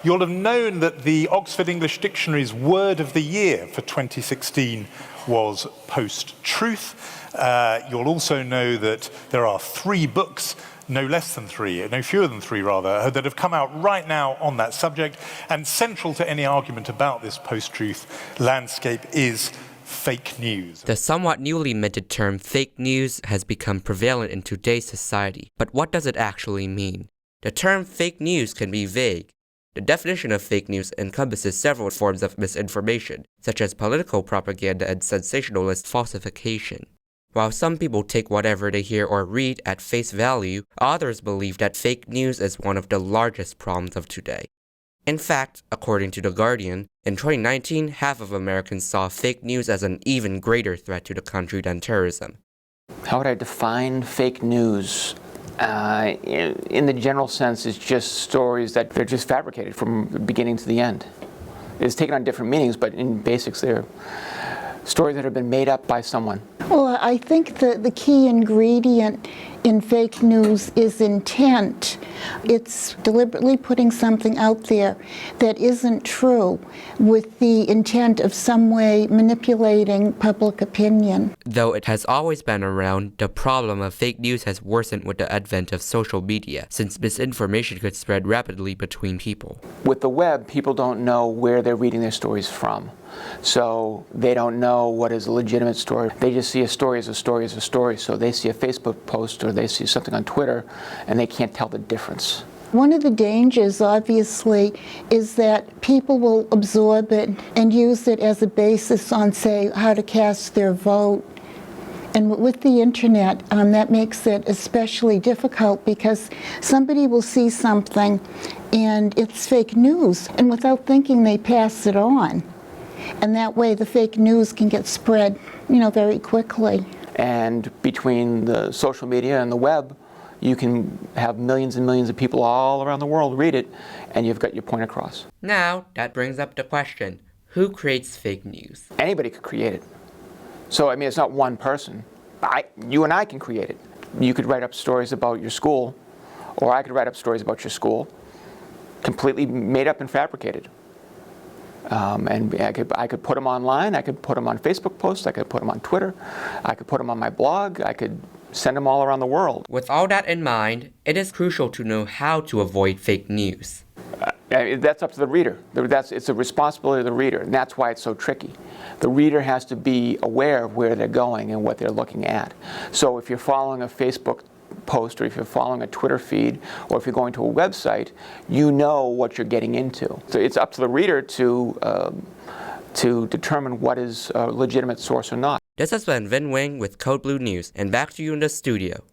you'll have known that the Oxford English Dictionary's word of the year for 2016 was post-truth. You'll also know that there are 3 books, no less than 3, no fewer than 3 rather, that have come out right now on that subject. And central to any argument about this post-truth landscape is fake news. The somewhat newly minted term fake news has become prevalent in today's society. But what does it actually mean? The term fake news can be vague. The definition of fake news encompasses several forms of misinformation, such as political propaganda and sensationalist falsification. While some people take whatever they hear or read at face value, others believe that fake news is one of the largest problems of today. In fact, according to The Guardian, in 2019, half of Americans saw fake news as an even greater threat to the country than terrorism. How would I define fake news? In the general sense, it's just stories that they're just fabricated from the beginning to the end. It's taken on different meanings, but in basics, they're stories that have been made up by someone. Well, I think the key ingredient in fake news is intent. It's deliberately putting something out there that isn't true with the intent of some way manipulating public opinion. Though it has always been around, the problem of fake news has worsened with the advent of social media, since misinformation could spread rapidly between people. With the web, people don't know where they're reading their stories from. So they don't know what is a legitimate story. They just see a story as a story as a story. So they see a Facebook post or they see something on Twitter and they can't tell the difference. One of the dangers, obviously, is that people will absorb it and use it as a basis on, say, how to cast their vote. And with the internet, that makes it especially difficult because somebody will see something and it's fake news, and without thinking they pass it on. And that way the fake news can get spread, very quickly. And between the social media and the web, you can have millions and millions of people all around the world read it, and you've got your point across. Now, that brings up the question, who creates fake news? Anybody could create it. So, it's not one person. You and I can create it. You could write up stories about your school, or I could write up stories about your school, completely made up and fabricated. And I could put them online, I could put them on Facebook posts, I could put them on Twitter, I could put them on my blog, I could send them all around the world. With all that in mind, it is crucial to know how to avoid fake news. That's up to the reader. It's a responsibility of the reader, and that's why it's so tricky. The reader has to be aware of where they're going and what they're looking at. So if you're following a Facebook post, or if you're following a Twitter feed, or if you're going to a website, you know what you're getting into. So it's up to the reader to determine what is a legitimate source or not. This has been Vinh with Code Blue News, and back to you in the studio.